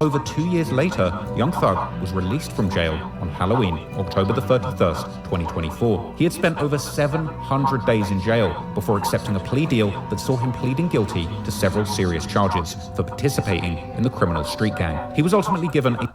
Over 2 years later, Young Thug was released from jail on Halloween, October the 31st, 2024. He had spent over 700 days in jail before accepting a plea deal that saw him pleading guilty to several serious charges for participating in the criminal street gang. He was ultimately given a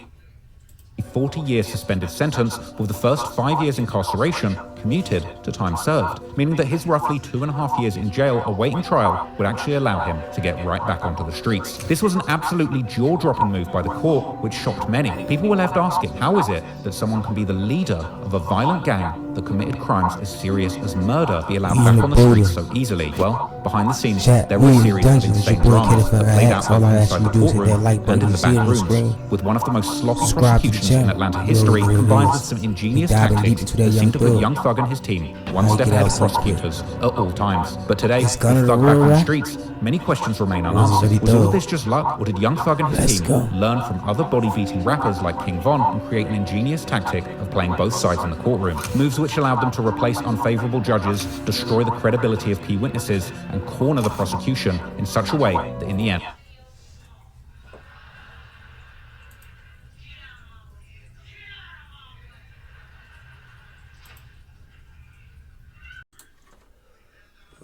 40-year suspended sentence, with the first 5 years incarceration commuted to time served, meaning that his roughly 2.5 years in jail awaiting trial would actually allow him to get right back onto the streets. This was an absolutely jaw-dropping move by the court, which shocked many. People were left asking, how is it that someone can be the leader of a violent gang that committed crimes as serious as murder be allowed back on the streets so easily? Well, behind the scenes, there were a series of insane dramas that played out both inside the courtroom and in the back rooms, with one of the most sloppy prosecutions in Atlanta history, combined with some ingenious tactics that seemed to put Young Thug and his team one step ahead of prosecutors at all times. But today, with Thug back on the streets, many questions remain unanswered. Was all of this just luck, or did Young Thug and his team learn from other body-beating rappers like King Von and create an ingenious tactic of playing both sides in the courtroom? Moves which allowed them to replace unfavorable judges, destroy the credibility of key witnesses, and corner the prosecution in such a way that in the end,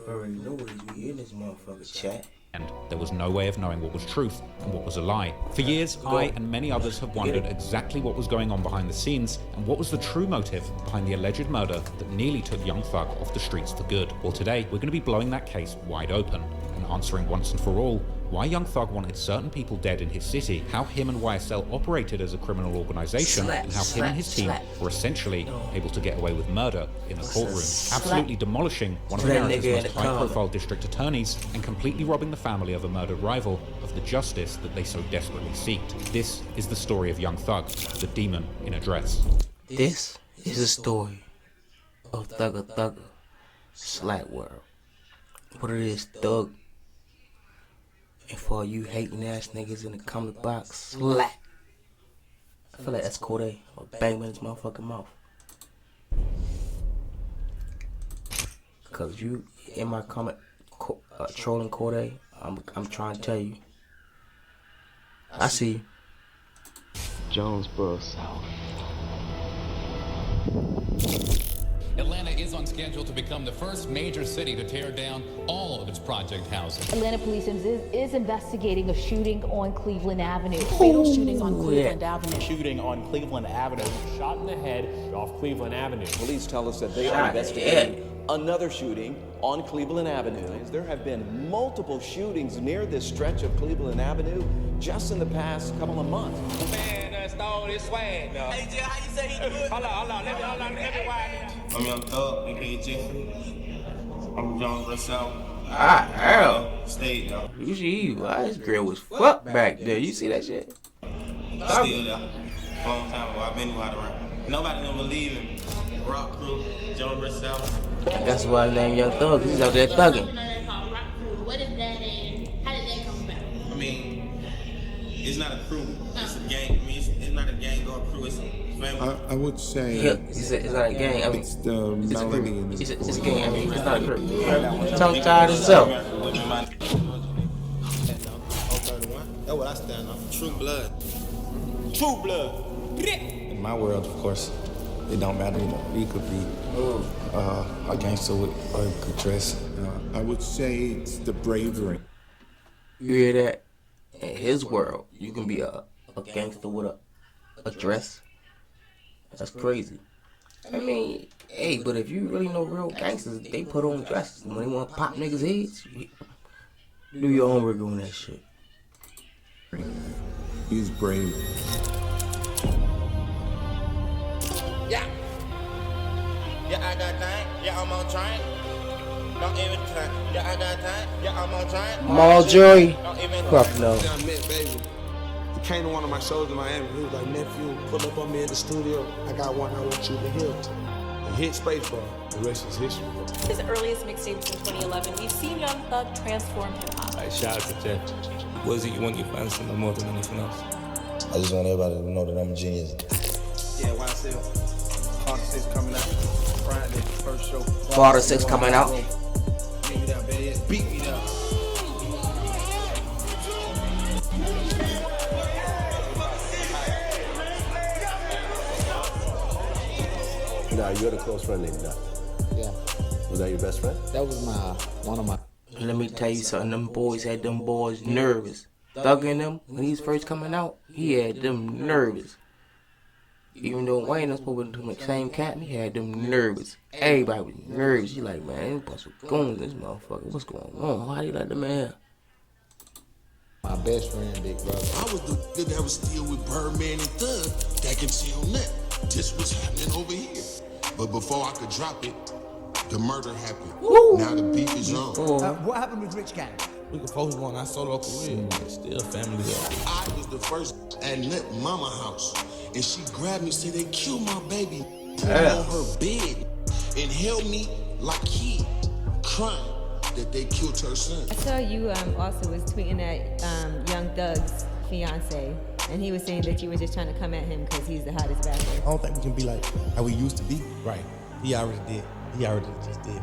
already know what you in this motherfucker, chat. And there was no way of knowing what was truth and what was a lie. For years, I and many others have wondered exactly what was going on behind the scenes and what was the true motive behind the alleged murder that nearly took Young Thug off the streets for good. Well, today, we're going to be blowing that case wide open and answering once and for all why Young Thug wanted certain people dead in his city, how him and YSL operated as a criminal organization, and how him and his team were essentially able to get away with murder in a courtroom, absolutely demolishing one of America's most high-profile district attorneys and completely robbing the family of a murdered rival of the justice that they so desperately seeked. This is the story of Young Thug, the demon in a dress. This is a story of Thugger Slack World. What it is, Thug. And for all you hating ass niggas in the comment box, slack. I feel like that's Corday or bang in his motherfucking mouth. Cause you in my comment trolling Corday, I'm trying to tell you. I see you. Jonesboro South. Atlanta is on schedule to become the first major city to tear down all of its project housing. Atlanta police is investigating a shooting on Cleveland Avenue. Fatal shooting on Cleveland Avenue. Shooting on Cleveland Avenue. Shot in the head off Cleveland Avenue. Police tell us that they are investigating another shooting on Cleveland Avenue. There have been multiple shootings near this stretch of Cleveland Avenue just in the past couple of months. Man, stole this swag, though. Hey, Jay, how you say he do it? Hold on, let me wind it. I'm Young Thug, aka Jeffrey. I'm Jonesboro South. Hell. Stayed though. You see, this girl was fucked back there. You see that shit? Still there. Long time ago, I've been wide around. Nobody gonna believe in Rock Crew, Jonesboro South. That's why I named Young Thug. He's out there thugging. What is that and how did that come about? I mean, it's not a crew. It's a gang. I mean, it's not a gang or a crew. It's a family. I would say it's not a gang. I mean, it's the melody in the it's a gang. I mean, it's not a crew. Tongue-tied himself. That's what I stand on. True blood. True blood. In my world, of course, it don't matter. You know, you could be a gangster with a good dress. I would say it's the bravery. You hear that? In his world, you can be a gangster with a dress. That's crazy. I mean, hey, but if you really know real gangsters, they put on dresses. When they want to pop niggas' heads, do your homework on that shit. He's brave. Yeah. Yeah, I got time. Yeah, I'm on train. Don't even try. Yeah, I got time. Yeah, I'm on train. Marjorie. Fuck no. I met baby. He came to one of my shows in Miami. He was like, nephew, pull up on me in the studio. I got one I want you to hit. And hit Spaceball. The rest is history. His earliest mixtapes in 2011, we've seen Young Thug transform hip-hop. Like, shout out to Jeff. What is it you want your fans to know more than anything else? I just want everybody to know that I'm a genius. Yeah, YSL. Carter 6 coming out. Friday, first show. Carter 6 coming out. Beat me down, baby. Beat me down. Now, you're the close friend named Doc. Yeah. Was that your best friend? That was one of my. Let me tell you something. Them boys had them boys nervous. Thug in them when he was first coming out, he had them nervous. Even though Wayne was supposed to be the same cat, he had them nervous. Everybody was nervous. He like, man, ain't supposed to go in this motherfucker. What's going on? Why do you let the man? My best friend, big brother. I was the nigga that was still with Birdman and Thug that can see on that. This was happening over here. But before I could drop it, the murder happened. Woo. Now the beef is on. What happened with Rich Gang? We could focus on our solo career. Still family though. I was the first at Nut Mama house. And she grabbed me and said, they killed my baby. Put me on her bed and held me like he crying that they killed her son. I saw you also was tweeting at Young Thug's fiance, and he was saying that you were just trying to come at him because he's the hottest rapper. I don't think we can be like how we used to be. Right. He already did. He already just did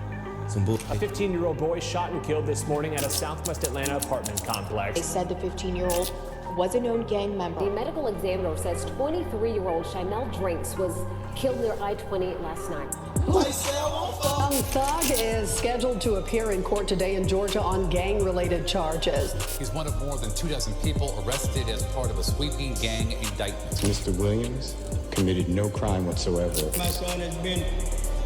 some bullshit. A 15-year-old boy shot and killed this morning at a Southwest Atlanta apartment complex. They said the 15-year-old was a known gang member. The medical examiner says 23-year-old Shimel Drinks was killed near I-20 last night. Young Thug is scheduled to appear in court today in Georgia on gang-related charges. He's one of more than 24 people arrested as part of a sweeping gang indictment. Mr. Williams committed no crime whatsoever. My son has been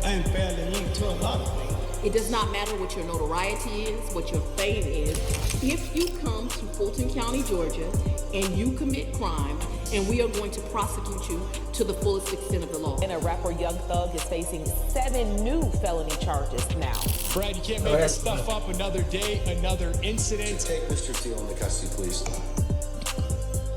unfairly linked to a lot of things. It does not matter what your notoriety is, what your fame is. If you come to Fulton County, Georgia, and you commit crime, and we are going to prosecute you to the fullest extent of the law. And a rapper Young Thug is facing 7 new felony charges now. Brad, you can't make this stuff up. Another day, another incident. Take Mr. Teal into custody, please.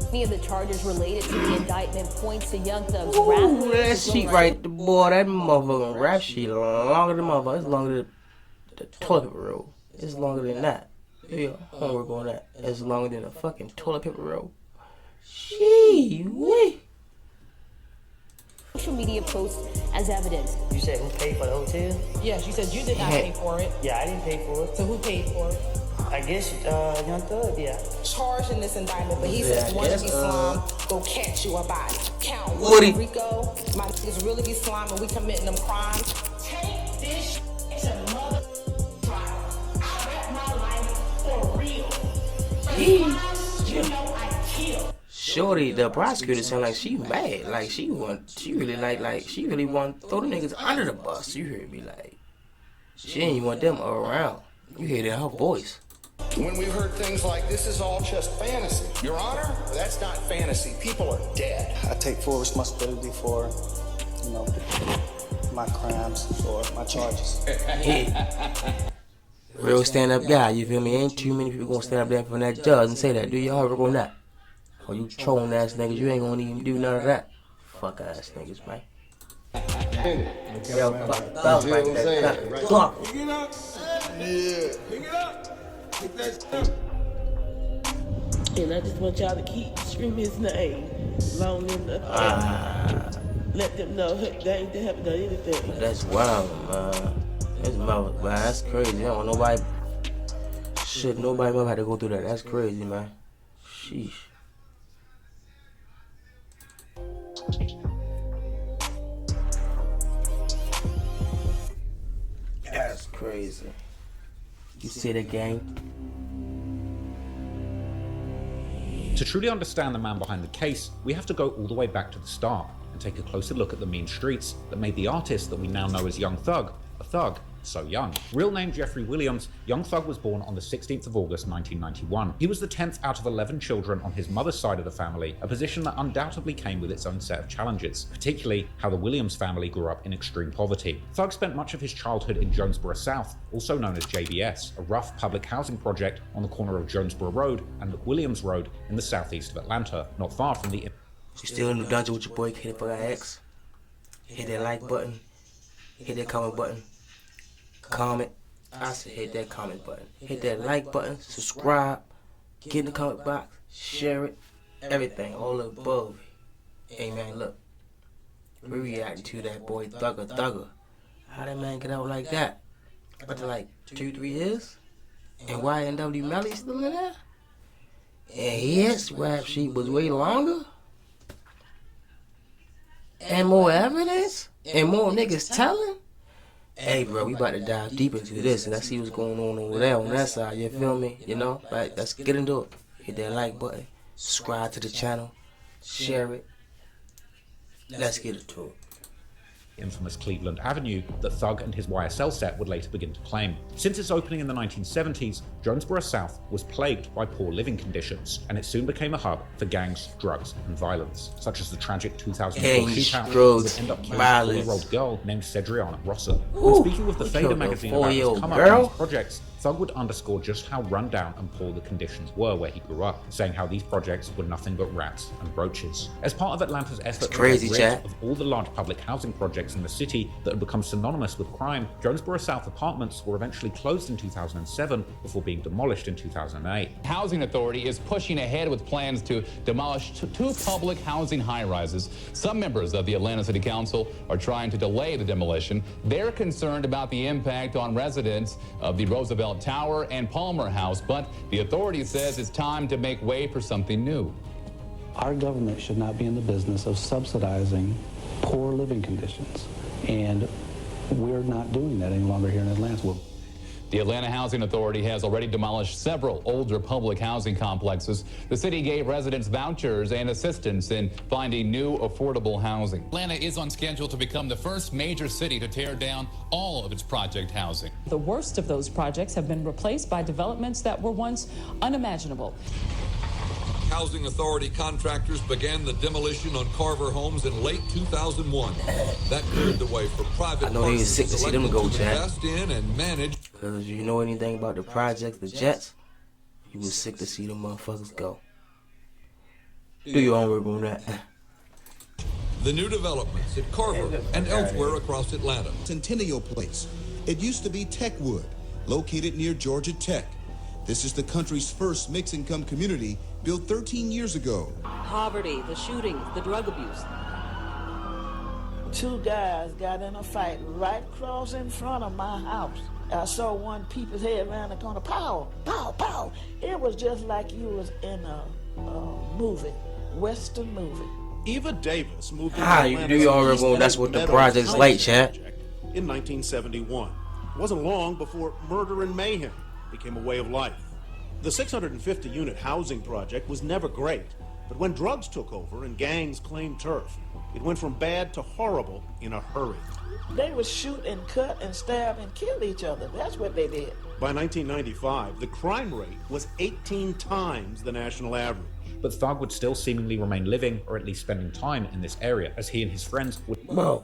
Many of the charges related to the indictment points to Young Thug's Ooh, rap. that sheet right, boy, that motherfucking rap sheet longer than motherfucker. It's longer than the toilet paper roll. It's longer than that. Yeah, homework on that. It's longer than a fucking toilet paper roll. Gee-wee. Social media posts as evidence. You said who paid for the hotel? Yes, you said you did not pay for it. Yeah, I didn't pay for it. So who paid for it? I guess Young Thug, yeah. Charged in this indictment, but he says once you be slime, go catch you a body. Count Woody. Rico, my niggas really be slime and we committing them crimes. Take this to mother trial. I bet my life for real. You know I kill. Shorty, the prosecutor sound like she mad. Like she really want to throw the niggas under the bus. You hear me? Like she ain't want them around. You hear that in her voice. When we heard things like, this is all just fantasy. Your Honor, that's not fantasy. People are dead. I take full responsibility for, my crimes or my charges. Real stand-up guy, you feel me? Ain't too many people gonna stand up there for that judge and say that. Do your homework on that? Or you trolling ass niggas, you ain't gonna even do none of that. Fuck ass niggas, man. Yo, fuck right there. Fuck. Pick it up. Yeah. Pick it up. Pick that stuff. And I just want y'all to keep screaming his name long enough. Let them know they haven't done anything. That's wild, man. That's crazy. I don't want nobody. Shit, nobody ever had to go through that. That's crazy, man. Sheesh. That's crazy. You see the game? To truly understand the man behind the case, we have to go all the way back to the start and take a closer look at the mean streets that made the artist that we now know as Young Thug a thug so young. Real name Jeffrey Williams, Young Thug was born on the 16th of August 1991. He was the 10th out of 11 children on his mother's side of the family, a position that undoubtedly came with its own set of challenges, particularly how the Williams family grew up in extreme poverty. Thug spent much of his childhood in Jonesboro South, also known as JBS, a rough public housing project on the corner of Jonesboro Road and Williams Road in the southeast of Atlanta, not far from the... You still in the dungeon with your boy, hit it for that X. Hit that like button. Hit that comment button. Comment. I said hit that comment button. Hit that like button. Subscribe. Get in the comment box. Share it. Everything. All above. Hey man, look. We reacting to that boy Thugger. How that man get out like that? After like 2-3 years? And YNW Melly still in there? And his rap sheet was way longer? and more evidence and more niggas telling. Hey, bro, we about to dive deep into this and let's see what's going on over there on that side. You feel me? You know, like let's get into it. Hit that like button, subscribe to the channel, share it. Let's get into it. Infamous Cleveland Avenue that Thug and his YSL set would later begin to claim. Since its opening in the 1970s, Jonesboro South was plagued by poor living conditions, and it soon became a hub for gangs, drugs, and violence, such as the tragic 2004 shootout that ended up killing a 4-year-old girl named Cedriana Rosser. When speaking with the Fader magazine about his come up in these projects, Thug would underscore just how run down and poor the conditions were where he grew up, saying how these projects were nothing but rats and roaches. As part of Atlanta's effort to get rid of all the large public housing projects in the city that had become synonymous with crime, Jonesboro South apartments were eventually closed in 2007 before being demolished in 2008. Housing Authority is pushing ahead with plans to demolish 2 public housing high-rises. Some members of the Atlanta City Council are trying to delay the demolition. They're concerned about the impact on residents of the Roosevelt Tower and Palmer House, but the authority says it's time to make way for something new. Our government should not be in the business of subsidizing poor living conditions, and we're not doing that any longer here in Atlanta. The Atlanta Housing Authority has already demolished several older public housing complexes. The city gave residents vouchers and assistance in finding new affordable housing. Atlanta is on schedule to become the first major city to tear down all of its project housing. The worst of those projects have been replaced by developments that were once unimaginable. Housing Authority contractors began the demolition on Carver homes in late 2001. That cleared the way for private he was sick to see them go, Jack. Invest in and manage. Because if you know anything about the project, the Jets, you was sick to see them motherfuckers go. Do your homework on that. The new developments at Carver and elsewhere across Atlanta. Centennial Place. It used to be Techwood, located near Georgia Tech. This is the country's first mixed-income community built 13 years ago. Poverty, the shootings, the drug abuse. 2 guys got in a fight right across in front of my house. I saw one peep his head around the corner, pow, pow, pow. It was just like you was in a movie, Western movie. Eva Davis moved into you do your homework. That's what the project's like, chat. In 1971. It wasn't long before murder and mayhem became a way of life. The 650-unit housing project was never great, but when drugs took over and gangs claimed turf, it went from bad to horrible in a hurry. They would shoot and cut and stab and kill each other. That's what they did. By 1995, the crime rate was 18 times the national average. But Thug would still seemingly remain living, or at least spending time in this area, as he and his friends would... Bro,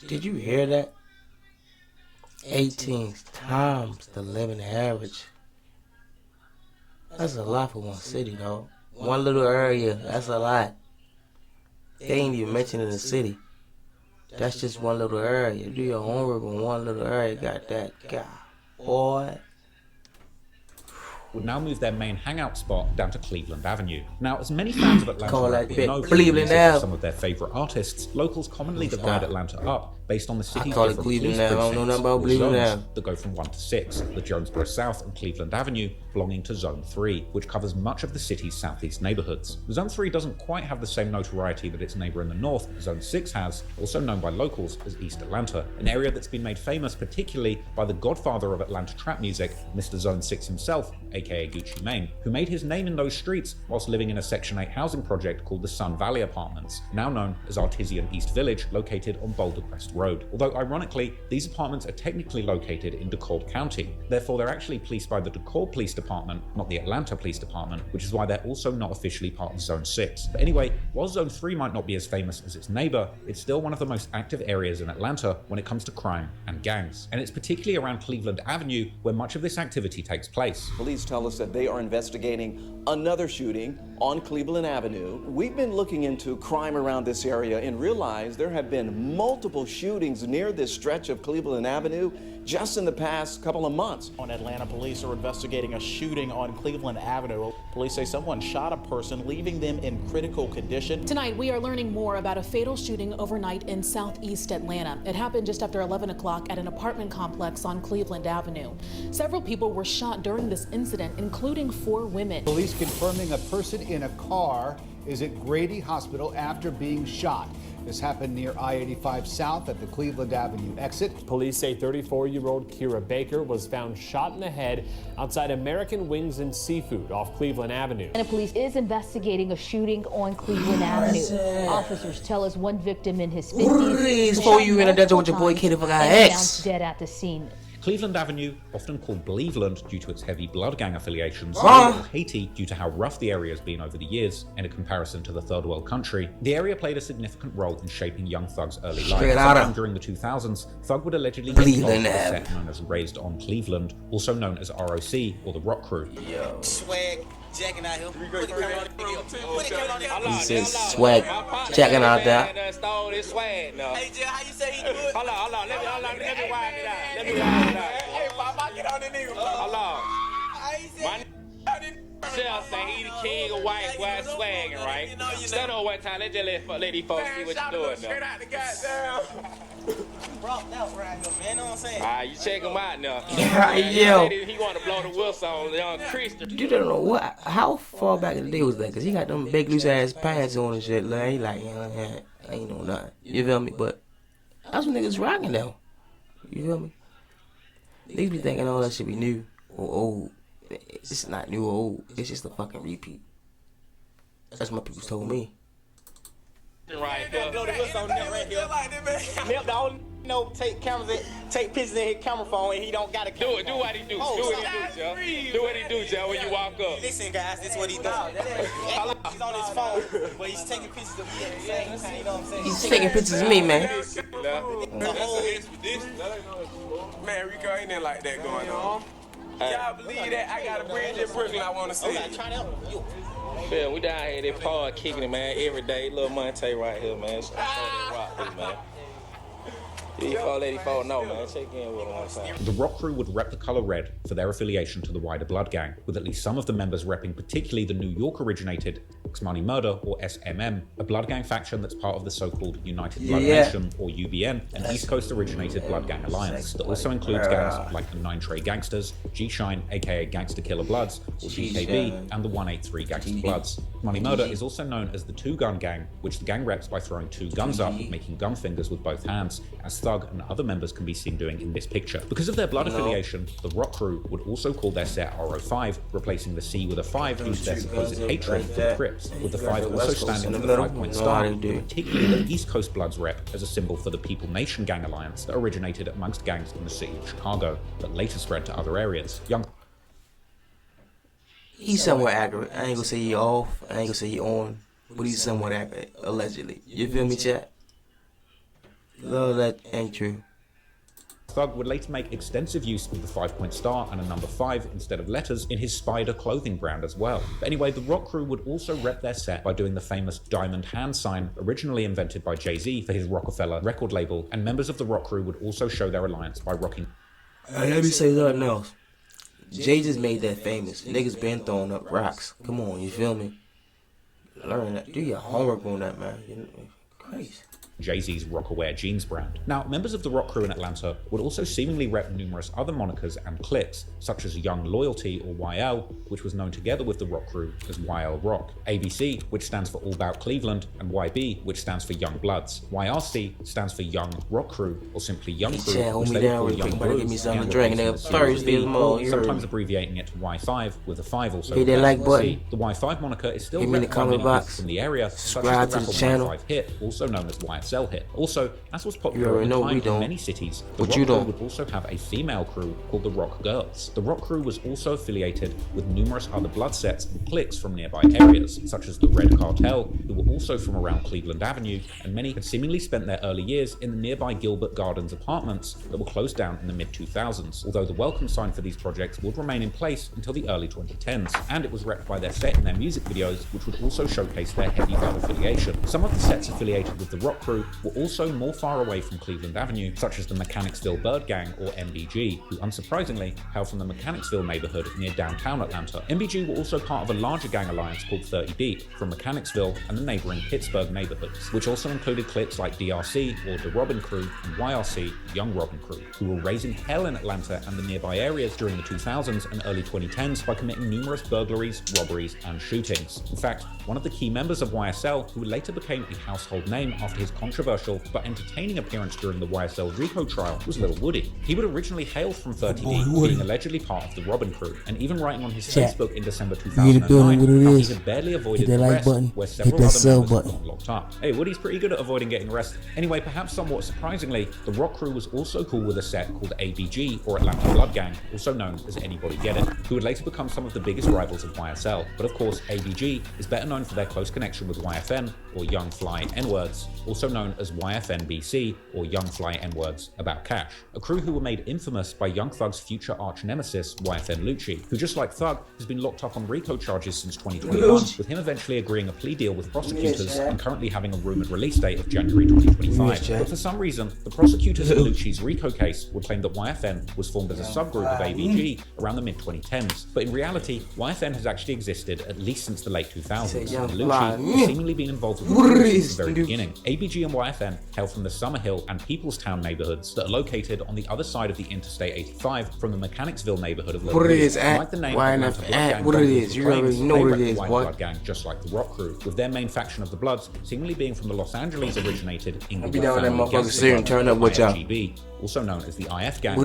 did you hear that? 18 times the living average. That's a lot for one city, though. One little area, that's a lot. They ain't even mentioning the city. That's just one little area. Do your homework on one little area. Got that guy. Boy. Would now move their main hangout spot down to Cleveland Avenue. Now, as many fans of Atlanta know Cleveland Ave. Some of their favorite artists, locals commonly divide Atlanta up based on the city's call it different Cleveland police Ave. I don't know nothing about Cleveland Ave. that go from 1 to 6, the Jonesboro South and Cleveland Avenue belonging to Zone 3, which covers much of the city's southeast neighborhoods. Zone 3 doesn't quite have the same notoriety that its neighbor in the north, Zone 6, has, also known by locals as East Atlanta, an area that's been made famous particularly by the godfather of Atlanta trap music, Mr. Zone 6 himself, aka Gucci Mane, who made his name in those streets whilst living in a Section 8 housing project called the Sun Valley Apartments, now known as Artisan East Village, located on Boulder Crest Road. Although ironically, these apartments are technically located in DeKalb County, therefore they're actually policed by the DeKalb Police Department, not the Atlanta Police Department, which is why they're also not officially part of Zone 6. But anyway, while Zone 3 might not be as famous as its neighbor, it's still one of the most active areas in Atlanta when it comes to crime and gangs. And it's particularly around Cleveland Avenue where much of this activity takes place. Police tell us that they are investigating another shooting on Cleveland Avenue. We've been looking into crime around this area and realized there have been multiple shootings near this stretch of Cleveland Avenue just in the past couple of months. Atlanta police are investigating a shooting on Cleveland Avenue. Police say someone shot a person, leaving them in critical condition. Tonight, we are learning more about a fatal shooting overnight in southeast Atlanta. It happened just after 11 o'clock at an apartment complex on Cleveland Avenue. Several people were shot during this incident, including 4 women. Police confirming a person in a car is at Grady Hospital after being shot. This happened near I-85 South at the Cleveland Avenue exit. Police say 34-year-old Kira Baker was found shot in the head outside American Wings and Seafood off Cleveland Avenue. And police is investigating a shooting on Cleveland Avenue. Officers tell us one victim in his 50s before you in a desert with your boy Kid for X dead at the scene. Cleveland Avenue, often called Cleveland due to its heavy blood gang affiliations, or Haiti due to how rough the area has been over the years in a comparison to the third world country. The area played a significant role in shaping Young Thug's early life. Sometime during the 2000s, Thug would allegedly get involved in a set known as Raised on Cleveland, also known as ROC or the Rock Crew. Yo. Swag jacking out here. He says swag jacking out there. Stole this swag now. Hey, Jill, how you say he do it? Hold on. Let me wind it out. Hey, Papa, get on the nigga. Hold on. My Shell say he the king of white swagging, right? Stand on one time, let these folks see what you doing now. Straight out the goddamn. Brought out right here, man. Know what I'm saying? Alright, you check him out now. Yo. He want to blow the whistle on young Christian. You don't know what? How far back in the day was that? Cause he got them big loose ass pants on and shit. Like he like, I ain't know nothing. You feel me? But that's what niggas rocking now. You feel me? Niggas be thinking all that shit be new or old. It's not new or old. It's just a fucking repeat. That's what my people told me. Right here. Blow the whistle on that right here. Nip the only take cameras, take pictures in his camera phone, and he don't gotta do it. Do what he do. Do what he do, Joe. Do what he do, Joe. When you walk up. Listen, guys, this is what he does. He's on his phone, but he's taking pictures of me at the same time. You know what I'm saying? He's taking pictures of me, man. Man, Rico ain't there like that going on. Y'all believe that? I got a bridge in Brooklyn I want to see. Yeah, we down here, they hard kicking it, man, every day. Little Monte right here, man. Rock, man. These 484, no, man. Check in with them one time. The Rock Crew would rep the color red for their affiliation to the wider blood gang, with at least some of the members repping particularly the New York-originated Money Murder, or SMM, a blood gang faction that's part of the so-called United Blood Nation, or UBN, an East Coast-originated blood gang alliance that also includes gangs like the 9 Trey Gangsters, G-Shine, aka Gangster Killer Bloods, or GKB, and the 183 Gangster Bloods. Money Murder is also known as the Two-Gun Gang, which the gang reps by throwing two guns up, making gun fingers with both hands, as Thug and other members can be seen doing in this picture. Because of their blood affiliation, the Rock Crew would also call their set RO5, replacing the C with a 5 due to their supposed hatred for the Crips, with the 5 also standing for the 5-point star, particularly the East Coast Bloods rep as a symbol for the People Nation gang alliance that originated amongst gangs in the city of Chicago, but later spread to other areas. He's somewhat accurate. I ain't gonna say he off, I ain't gonna say he on, but he's somewhat accurate, allegedly. You feel me, chat? No, that ain't true. Thug would later make extensive use of the 5-point star and a number 5 instead of letters in his Spider clothing brand as well. But anyway, the Rock Crew would also rep their set by doing the famous diamond hand sign, originally invented by Jay-Z for his Rockefeller record label, and members of the Rock Crew would also show their alliance by rocking. Let me say something else. Jay just made that famous. Niggas been throwing up rocks. Come on, you feel me? Learn that. Do your homework on that, man. Crazy. Jay-Z's Rockaware jeans brand. Now, members of the Rock Crew in Atlanta would also seemingly rep numerous other monikers and cliques, such as Young Loyalty or YL, which was known together with the Rock Crew as YL Rock, ABC, which stands for All Bout Cleveland, and YB, which stands for Young Bloods. YRC stands for Young Rock Crew, or simply Young Crew, which they would call Young Blues, sometimes abbreviating it to Y5, with a 5 also. Hey, they like button. The Y5 moniker is still repped by many groups from the area, such as the rapper Y5 Hit, also known as YSL Hit. Also, as was popular at the time in many cities, the Rock Crew would also have a female crew called the Rock Girls. The Rock Crew was also affiliated with numerous other blood sets and cliques from nearby areas, such as the Red Cartel, who were also from around Cleveland Avenue, and many had seemingly spent their early years in the nearby Gilbert Gardens apartments that were closed down in the mid-2000s, although the welcome sign for these projects would remain in place until the early 2010s, and it was repped by their set in their music videos, which would also showcase their heavy blood affiliation. Some of the sets affiliated with the Rock Crew crew were also more far away from Cleveland Avenue, such as the Mechanicsville Bird Gang, or MBG, who unsurprisingly hail from the Mechanicsville neighborhood near downtown Atlanta. MBG were also part of a larger gang alliance called 30 Deep from Mechanicsville and the neighboring Pittsburgh neighborhoods, which also included cliques like DRC, or the Robin Crew, and YRC, Young Robin Crew, who were raising hell in Atlanta and the nearby areas during the 2000s and early 2010s by committing numerous burglaries, robberies, and shootings. In fact, one of the key members of YSL, who later became a household name after his controversial but entertaining appearance during the YSL RICO trial, was Lil Woody. He would originally hail from 30 Deep, being allegedly part of the Robin Crew, and even writing on his Facebook in December 2009 how he had barely avoided arrest, where several other members got locked up. Hey, Woody's pretty good at avoiding getting arrested. Anyway, perhaps somewhat surprisingly, the Rock Crew was also cool with a set called ABG, or Atlanta Blood Gang, also known as Anybody Get It, who would later become some of the biggest rivals of YSL. But of course, ABG is better known for their close connection with YFN, or Young Fly N-Words, also known as YFNBC, or Young Fly N-Words About Cash, a crew who were made infamous by Young Thug's future arch nemesis, YFN Lucci, who just like Thug, has been locked up on RICO charges since 2021, with him eventually agreeing a plea deal with prosecutors and currently having a rumored release date of January 2025. But for some reason, the prosecutors in Lucci's RICO case would claim that YFN was formed as a subgroup of ABG around the mid-2010s, but in reality, YFN has actually existed at least since the late 2000s, and Lucci has seemingly been involved with the group since the very beginning. ABG and YFN hail from the Summerhill and Peoplestown neighborhoods that are located on the other side of the Interstate 85 from the Mechanicsville neighborhood of Little League. Like the name Atlanta Blood Gang, what it is, you already know what it is, White Blood Gang, just like the Rock Crew, with their main faction of the Bloods seemingly being from the Los Angeles originated Inglewood family gangster club, IFGB, also known as the IF Gang,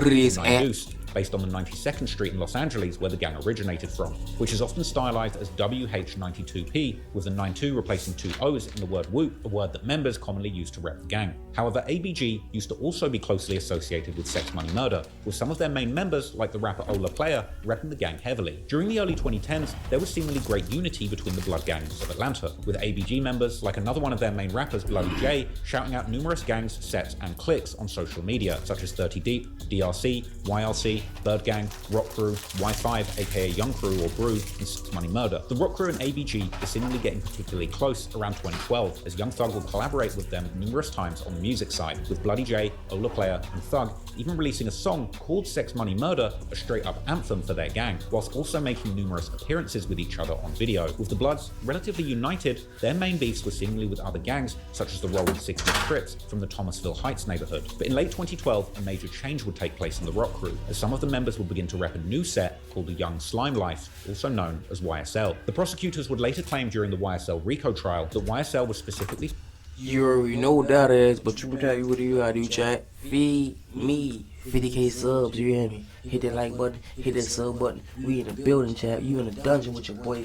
based on the 92nd Street in Los Angeles where the gang originated from, which is often stylized as WH92P, with the 92 replacing two O's in the word whoop, a word that members commonly use to rep the gang. However, ABG used to also be closely associated with Sex Money Murder, with some of their main members, like the rapper Ola Player, repping the gang heavily. During the early 2010s, there was seemingly great unity between the blood gangs of Atlanta, with ABG members, like another one of their main rappers, Bloody J, shouting out numerous gangs, sets, and cliques on social media, such as 30 Deep, DRC, YRC, Bird Gang, Rock Crew, Y5, aka Young Crew or Brew, and Sex Money Murder. The Rock Crew and ABG were seemingly getting particularly close around 2012, as Young Thug would collaborate with them numerous times on the music side, with Bloody J, Ola Player, and Thug even releasing a song called Sex Money Murder, a straight-up anthem for their gang, whilst also making numerous appearances with each other on video. With the Bloods relatively united, their main beefs were seemingly with other gangs, such as the Rolling 60s Crips from the Thomasville Heights neighborhood. But in late 2012, a major change would take place in the Rock Crew, as some of the members would begin to rep a new set called the Young Slime Life, also known as YSL. The prosecutors would later claim during the YSL RICO trial that YSL was specifically... You already know what that is, but you can tell you what you gotta do, chat. Feed me 50K subs, you hear me? Hit that like button, hit that sub button. We in the building, chat. You in the dungeon with your boy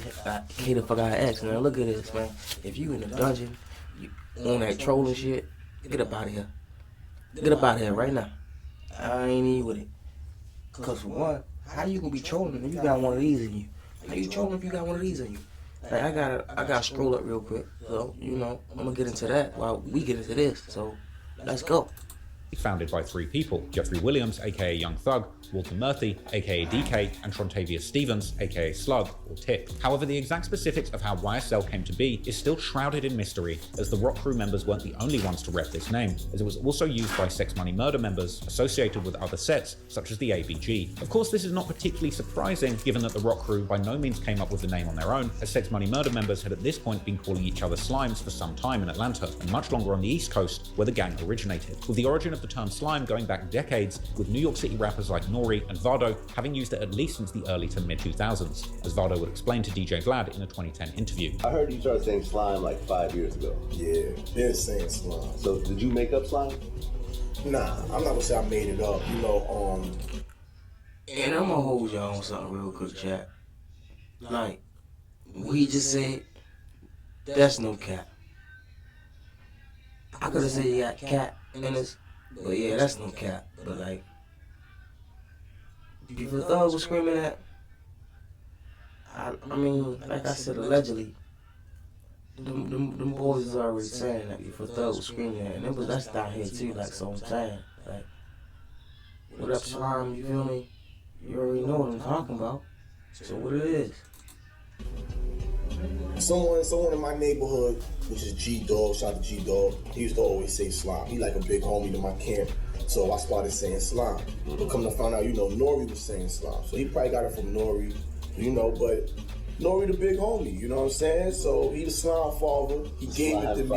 K the fuck I X. Now look at this, man. If you in the dungeon, you on that trolling shit, get up out of here. Get up out of here right now. I ain't even with it. Cause for one, how you gonna be trolling if you got one of these in you? How you trolling if you got one of these in you? Like I gotta scroll up real quick. So, you know, I'm gonna get into that while we get into this. So let's go. Founded by three people: Jeffrey Williams, aka Young Thug, Walter Murphy, aka DK, and Trontavious Stevens, aka Slug, or Tip. However, the exact specifics of how YSL came to be is still shrouded in mystery, as the Rock Crew members weren't the only ones to rep this name, as it was also used by Sex Money Murder members associated with other sets, such as the ABG. Of course, this is not particularly surprising, given that the Rock Crew by no means came up with the name on their own, as Sex Money Murder members had at this point been calling each other Slimes for some time in Atlanta, and much longer on the East Coast, where the gang originated, with the origin of the term slime going back decades, with New York City rappers like Nori and Vado having used it at least since the early to mid-2000s, as Vado would explain to DJ Vlad in a 2010 interview. I heard you started saying slime like 5 years ago. Yeah, they're saying slime. So did you make up slime? Nah, I'm not gonna say I made it up, you know, And I'm gonna hold y'all on something real quick, chat. Like, we just said, that's no cap. I could've said you got cat in this, but yeah, that's no cap. But like, people Thug was screaming at, I mean, like I said, allegedly, them boys is already saying that before Thug was screaming at, and that's down here too, like, so I'm saying, like, what up, slime, you feel me? You already know what I'm talking about. So what it is. Someone in my neighborhood, which is G-Dog, shout out to G-Dog, he used to always say Slime. He like a big homie to my camp, so I started saying Slime. But come to find out, Nori was saying Slime. So he probably got it from Nori, but Nori the big homie, you know what I'm saying? So he the Slime father, he gave it to me.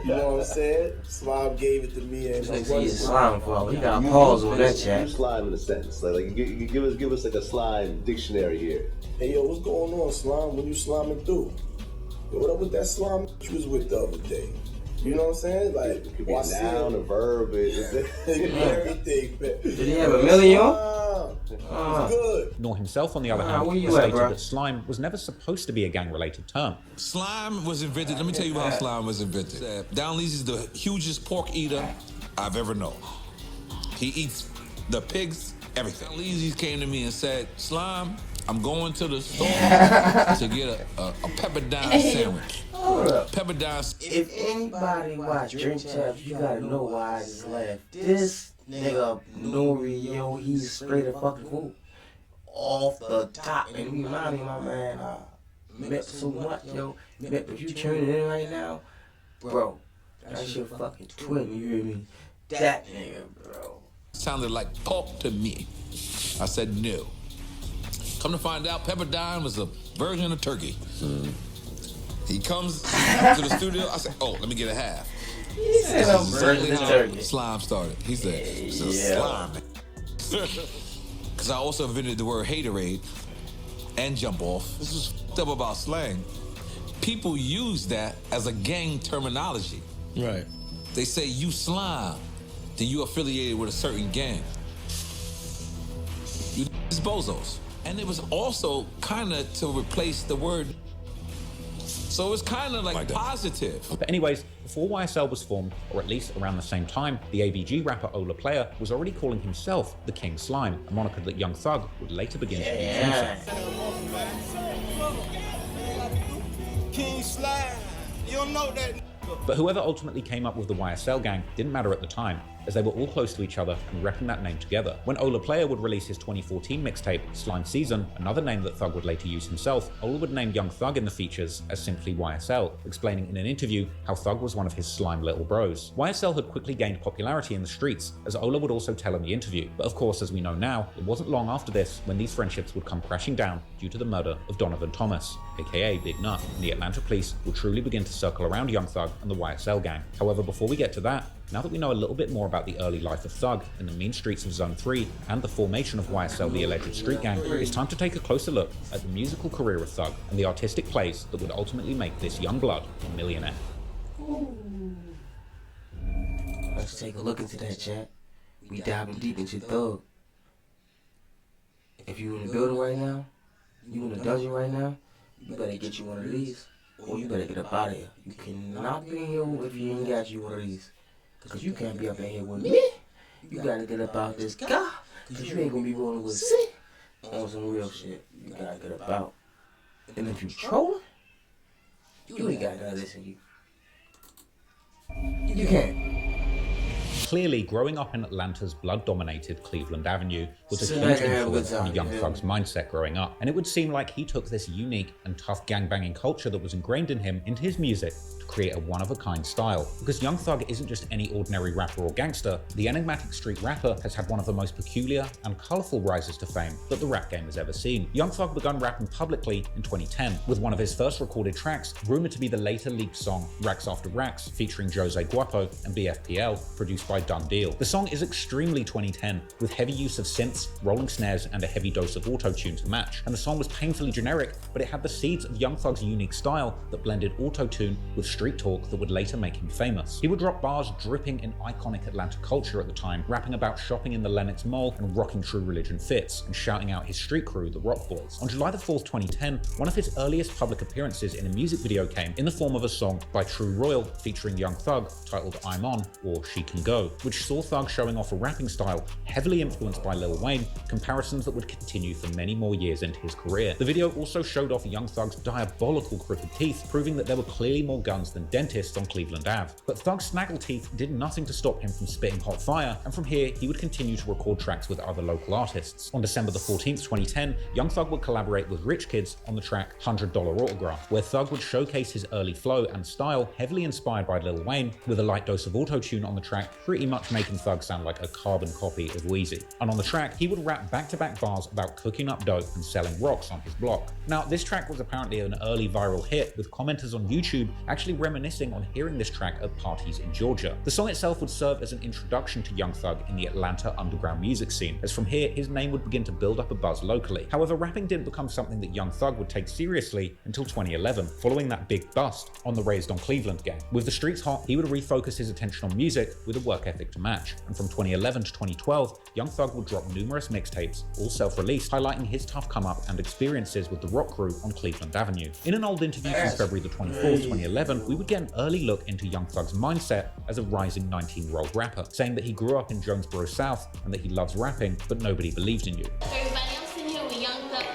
You know what I'm saying? Slime gave it to me and he's a Slime father. He got a pause on that chat. You slime in a sentence. Like give us like a slime dictionary here. Hey yo, what's going on, Slime? When you sliming through? Yo, what up with that slime you was with the other day? You know what I'm saying? Like, it could be a noun, a verb, everything. Did he have a million? Good. Nor himself, on the other hand, stated that slime was never supposed to be a gang-related term. Slime was invented. Let me tell you how slime was invented. Don Lee's is the hugest pork eater I've ever known. He eats the pigs, everything. Don Lee's came to me and said, Slime, I'm going to the store to get a pepper-dime sandwich. Pepper-dime. If anybody watch Drink Champs, you gotta know why I just laughed. This nigga Nori, yo, he's straight up fucking cool. Off the top. And he remind me, my man, met so much, yo. If you turn it in right now, bro, that's your fucking twin, you hear me? That nigga, bro. Sounded like pork to me. I said no. Come to find out, Pepperdine was a version of turkey. He comes to the studio. I said, "Oh, let me get a half." He said a version of turkey. Slime started. He said, "Slime." Because I also invented the word haterade and jump off. This was f***ed up about slang. People use that as a gang terminology. Right. They say you slime, then you affiliated with a certain gang. You bozos. And it was also kind of to replace the word. So it's kind of like positive. But anyways, before YSL was formed, or at least around the same time, the ABG rapper Ola Player was already calling himself the King Slime, a moniker that Young Thug would later begin to use himself. King Slime, you don't know that. But whoever ultimately came up with the YSL gang didn't matter at the time, as they were all close to each other and repping that name together. When Ola Player would release his 2014 mixtape, Slime Season, another name that Thug would later use himself, Ola would name Young Thug in the features as simply YSL, explaining in an interview how Thug was one of his slime little bros. YSL had quickly gained popularity in the streets, as Ola would also tell in the interview. But of course, as we know now, it wasn't long after this when these friendships would come crashing down due to the murder of Donovan Thomas, aka Big Nut, and the Atlanta police would truly begin to circle around Young Thug and the YSL gang. However, before we get to that, now that we know a little bit more about the early life of Thug in the mean streets of Zone 3 and the formation of YSL, the alleged street gang, it's time to take a closer look at the musical career of Thug and the artistic plays that would ultimately make this young blood a millionaire. Let's take a look into that, chat. We diving deep into Thug. If you in the building right now, you in the dungeon right now, you better get you one of these, or you better get up out of here. You cannot be in here if you ain't got you one of these. Cause you can't be up in here with me. You gotta get up out this guy. Cause you ain't gonna be rolling with C on some real shit. You gotta get up out. And if you trolling, you ain't got none of this in you. You can't. Clearly, growing up in Atlanta's blood-dominated Cleveland Avenue was a huge influence on Young Thug's mindset growing up, and it would seem like he took this unique and tough gangbanging culture that was ingrained in him into his music to create a one-of-a-kind style. Because Young Thug isn't just any ordinary rapper or gangster, the enigmatic street rapper has had one of the most peculiar and colourful rises to fame that the rap game has ever seen. Young Thug begun rapping publicly in 2010, with one of his first recorded tracks rumoured to be the later leaked song Racks After Racks, featuring Jose Guapo and BFPL, produced by Done Deal. The song is extremely 2010, with heavy use of synths, rolling snares, and a heavy dose of auto-tune to match. And the song was painfully generic, but it had the seeds of Young Thug's unique style that blended auto-tune with street talk that would later make him famous. He would drop bars dripping in iconic Atlanta culture at the time, rapping about shopping in the Lenox Mall and rocking True Religion fits, and shouting out his street crew, the Rock Boys. On July the 4th, 2010, one of his earliest public appearances in a music video came in the form of a song by True Royal featuring Young Thug titled I'm On, or She Can Go. Flow, which saw Thug showing off a rapping style heavily influenced by Lil Wayne, comparisons that would continue for many more years into his career. The video also showed off Young Thug's diabolical crooked teeth, proving that there were clearly more guns than dentists on Cleveland Ave. But Thug's snaggle teeth did nothing to stop him from spitting hot fire, and from here he would continue to record tracks with other local artists. On December the 14th, 2010, Young Thug would collaborate with Rich Kids on the track $100 Autograph, where Thug would showcase his early flow and style heavily inspired by Lil Wayne, with a light dose of auto-tune on the track, pretty much making Thug sound like a carbon copy of Wheezy. And on the track, he would rap back-to-back bars about cooking up dope and selling rocks on his block. Now, this track was apparently an early viral hit, with commenters on YouTube actually reminiscing on hearing this track at parties in Georgia. The song itself would serve as an introduction to Young Thug in the Atlanta underground music scene, as from here his name would begin to build up a buzz locally. However, rapping didn't become something that Young Thug would take seriously until 2011, following that big bust on the Raised on Cleveland game. With the streets hot, he would refocus his attention on music with a work ethic to match. And from 2011 to 2012, Young Thug would drop numerous mixtapes, all self-released, highlighting his tough come-up and experiences with the rock crew on Cleveland Avenue. In an old interview from February the 24th, 2011, we would get an early look into Young Thug's mindset as a rising 19-year-old rapper, saying that he grew up in Jonesboro South and that he loves rapping, but nobody believed in you. Everybody, I'm sitting here with Young Thug,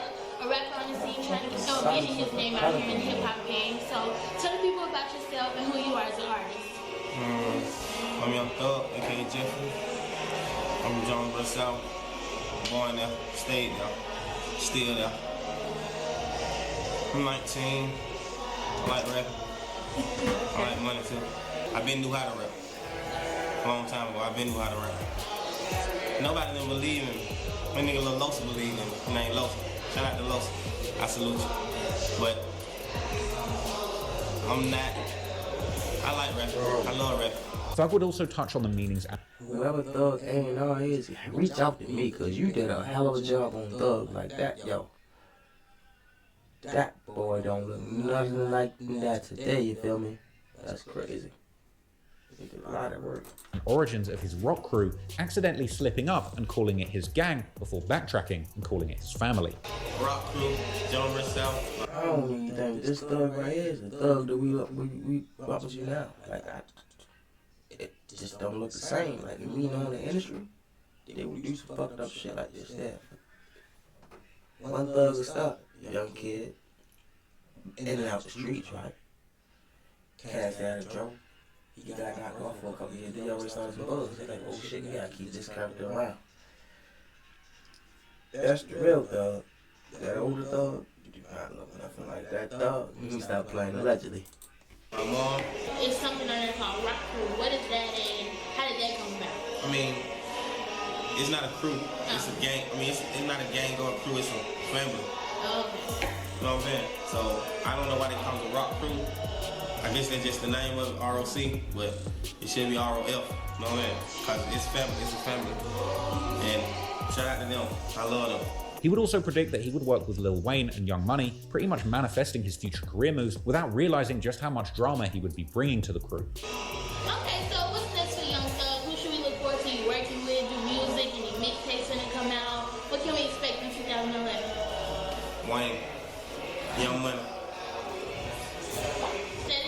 a rapper on the scene trying to getting his name out here in the hip-hop game. So tell the people about yourself and who you are as an artist. I'm Young Thug, aka Jeffrey. I'm from Jonesboro South. Born there, stayed there, still there. I'm 19. I like rapping. I like money too. I've been knew how to rap. A long time ago, I've been knew how to rap. Nobody didn't believe in me. My nigga Lil Losa believed in me. His name Losa. Shout out to Losa. I salute you. But I'm not. I like rapping. I love rapping. Thug would also touch on the meanings. Whoever Thug A&R is, reach out to me, cause you did a hell of a job on Thug like that, yo. That boy don't look nothing like that today, you feel me? That's crazy. He did a lot of work. Origins of his rock crew, accidentally slipping up and calling it his gang before backtracking and calling it his family. Rock crew, Jonesboro South. I don't even think this Thug right here is the Thug that we rock with you now. Like, it just don't look the same. Like, if we know the industry, they would do some fucked up shit like this there. One Thug is up, young kid, in and out the streets, right? Cash out of Joe. He got knocked off for a couple years. They always started some buzz. They're like, oh shit, we gotta keep this character around. That's the real Thug. That older Thug, you do not look nothing like that Thug. You can stop playing allegedly. My mom. It's something on there called Rock Crew. What is that and how did that come about? I mean, it's not a crew. It's a gang. I mean, it's not a gang or a crew. It's a family. Okay. You know what I'm saying? So I don't know why they call it a rock crew. I guess that's just the name of it, ROC, but it should be ROF. You know what I'm saying? Because it's family. It's a family. And shout out to them. I love them. He would also predict that he would work with Lil Wayne and Young Money, pretty much manifesting his future career moves without realizing just how much drama he would be bringing to the crew. Okay, so what's next for Young Thug? Who should we look forward to you working with? Do music? Any mixtapes when it come out? What can we expect in 2011? Wayne, Young Money.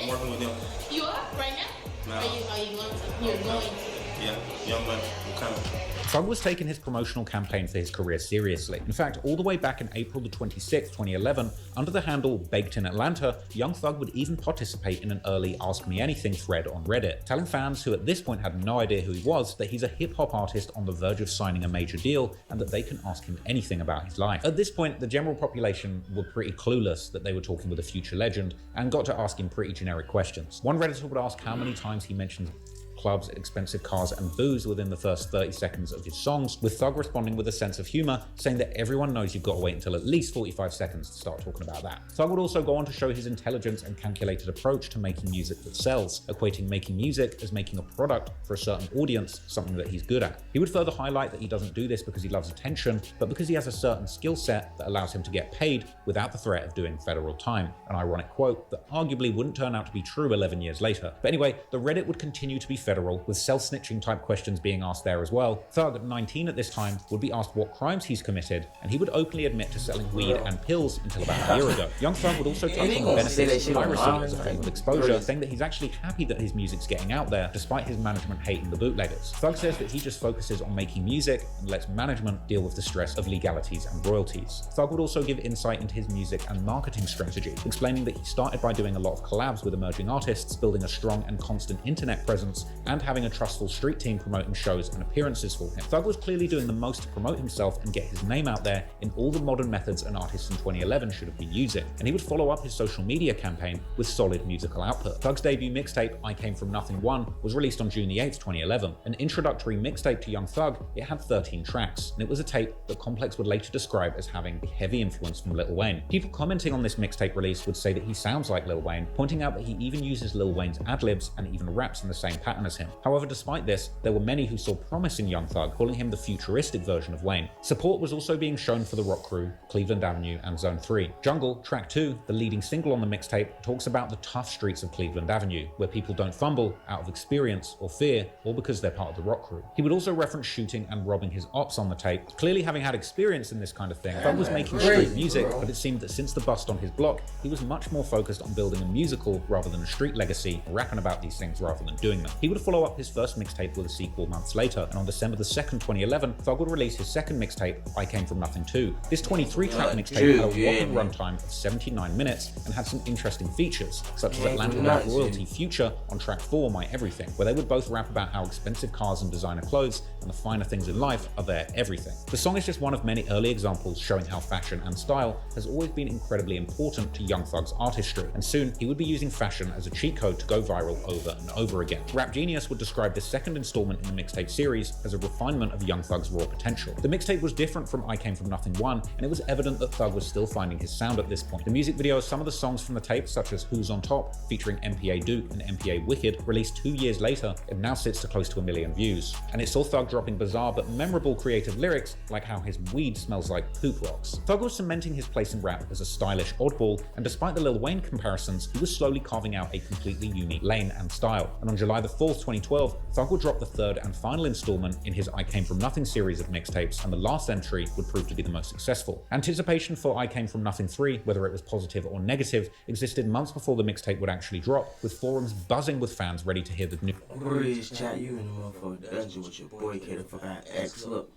I'm working with them. You are right now? No. Are you going to? You're going to. Yeah, Young Money. I'm coming. Thug was taking his promotional campaign for his career seriously. In fact, all the way back in April the 26th, 2011, under the handle Baked in Atlanta, Young Thug would even participate in an early Ask Me Anything thread on Reddit, telling fans who at this point had no idea who he was that he's a hip-hop artist on the verge of signing a major deal and that they can ask him anything about his life. At this point, the general population were pretty clueless that they were talking with a future legend and got to ask him pretty generic questions. One Redditor would ask how many times he mentioned clubs, expensive cars, and booze within the first 30 seconds of his songs, with Thug responding with a sense of humor, saying that everyone knows you've got to wait until at least 45 seconds to start talking about that. Thug would also go on to show his intelligence and calculated approach to making music that sells, equating making music as making a product for a certain audience, something that he's good at. He would further highlight that he doesn't do this because he loves attention, but because he has a certain skill set that allows him to get paid without the threat of doing federal time. An ironic quote that arguably wouldn't turn out to be true 11 years later. But anyway, the Reddit would continue to be fed federal, with self-snitching type questions being asked there as well. Thug, 19 at this time, would be asked what crimes he's committed, and he would openly admit to selling weed and pills until about a year ago. Young Thug would also touch on the benefits of piracy as a form of exposure, saying that he's actually happy that his music's getting out there, despite his management hating the bootleggers. Thug says that he just focuses on making music and lets management deal with the stress of legalities and royalties. Thug would also give insight into his music and marketing strategy, explaining that he started by doing a lot of collabs with emerging artists, building a strong and constant internet presence, and having a trustful street team promoting shows and appearances for him. Thug was clearly doing the most to promote himself and get his name out there in all the modern methods an artist in 2011 should have been using, and he would follow up his social media campaign with solid musical output. Thug's debut mixtape, I Came From Nothing 1, was released on June 8, 2011. An introductory mixtape to Young Thug, it had 13 tracks, and it was a tape that Complex would later describe as having a heavy influence from Lil Wayne. People commenting on this mixtape release would say that he sounds like Lil Wayne, pointing out that he even uses Lil Wayne's ad-libs and even raps in the same pattern as him. However, despite this, there were many who saw promise in Young Thug, calling him the futuristic version of Wayne. Support was also being shown for the rock crew, Cleveland Avenue, and Zone 3. Jungle, track 2, the leading single on the mixtape, talks about the tough streets of Cleveland Avenue, where people don't fumble out of experience or fear, or because they're part of the rock crew. He would also reference shooting and robbing his ops on the tape. Clearly having had experience in this kind of thing, Thug was making street music, but it seemed that since the bust on his block, he was much more focused on building a musical rather than a street legacy, rapping about these things rather than doing them. He would follow up his first mixtape with a sequel months later, and on December 2nd, 2011, Thug would release his second mixtape, I Came From Nothing 2. This 23-track mixtape had a whopping runtime of 79 minutes and had some interesting features, such as Atlanta Rap royalty Future on track 4, My Everything, where they would both rap about how expensive cars and designer clothes and the finer things in life are their everything. The song is just one of many early examples showing how fashion and style has always been incredibly important to Young Thug's artistry, and soon he would be using fashion as a cheat code to go viral over and over again. Rap Genius would describe this second installment in the mixtape series as a refinement of Young Thug's raw potential. The mixtape was different from I Came From Nothing 1, and it was evident that Thug was still finding his sound at this point. The music video of some of the songs from the tape, such as Who's On Top, featuring MPA Duke and MPA Wicked, released 2 years later, it now sits to close to 1 million views. And it saw Thug dropping bizarre but memorable creative lyrics, like how his weed smells like poop rocks. Thug was cementing his place in rap as a stylish oddball, and despite the Lil Wayne comparisons, he was slowly carving out a completely unique lane and style. And on July 4th, 2012, Thug would drop the third and final installment in his I Came From Nothing series of mixtapes, and the last entry would prove to be the most successful. Anticipation for I Came From Nothing 3, whether it was positive or negative, existed months before the mixtape would actually drop, with forums buzzing with fans ready to hear the new. Breeze, chat, you in the motherfucking dungeon with your boy K the fuck out X. Look,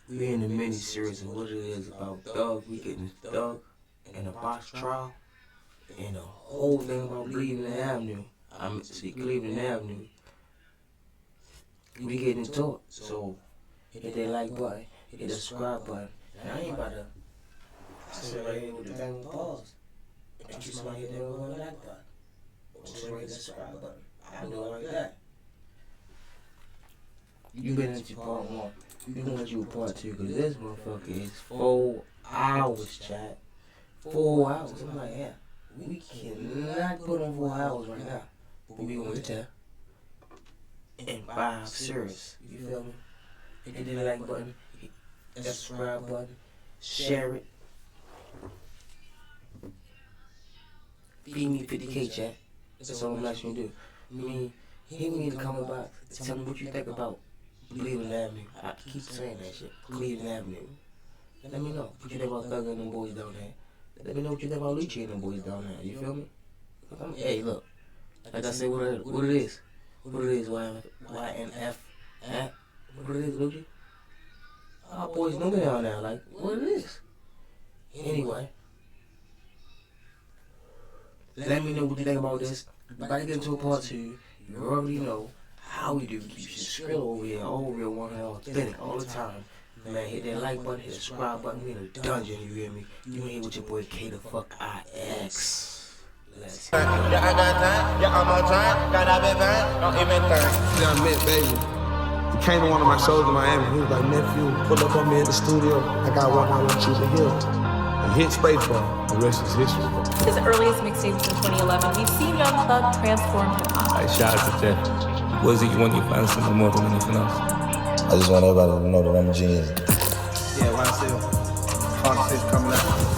we in the mini series of what it is about Thug. We getting Thug in a box trial, and the whole thing about Cleveland Avenue. Cleveland Avenue. We getting into it. So hit that like button, hit the subscribe button. And I ain't about to sit right here with the thing with pause. If you somebody hit that like button, or sit right hit the subscribe button. I do it like that. You been into part 1. You can let you part 2, because this motherfucker is 4 hours, chat. 4 hours. I'm like, yeah, we cannot put on 4 hours right now. But we gonna tell. And 5 serious. You feel me? Hit the like button, hit the subscribe button, share it. Feed me 50K, chat. That's all I'm asking you to do. I mean, hit me in the comment box. Tell me what you think about Cleveland Avenue. I keep saying that shit. Cleveland Avenue. Let me know what you think about Thug and them boys down there. Let me know what you think about Leachy and them boys down there. You feel me? Hey, look. Like I said, what it is. What it is, YNF. What it is, Lucci? Our boys know me down there. Like, what it is. Anyway. Let me know what you think about this. About to get into a part 2. You already know how we do. Keep your skrill over here, all real, 100 authentic, all the time. Man, hit that like button, hit the subscribe button. We in a dungeon, you hear me? You in here with your boy K the fuck IX. Let's go. Yeah, I got time. Yeah, I'm on time. Got I been fine. Don't even think. Yeah, I met Baby. He came to one of my shows in Miami. He was like, nephew, pull up on me in the studio. I got one I want you to hear. And hit Spacebar. The rest is history. His earliest mixtapes in 2011, we've seen Young Thug transform hip-hop. Like, shout out to Jeff. What is it you want your fans to know more than anything else? I just want everybody to know that I'm a genius. Yeah, YSL. Concerts coming out.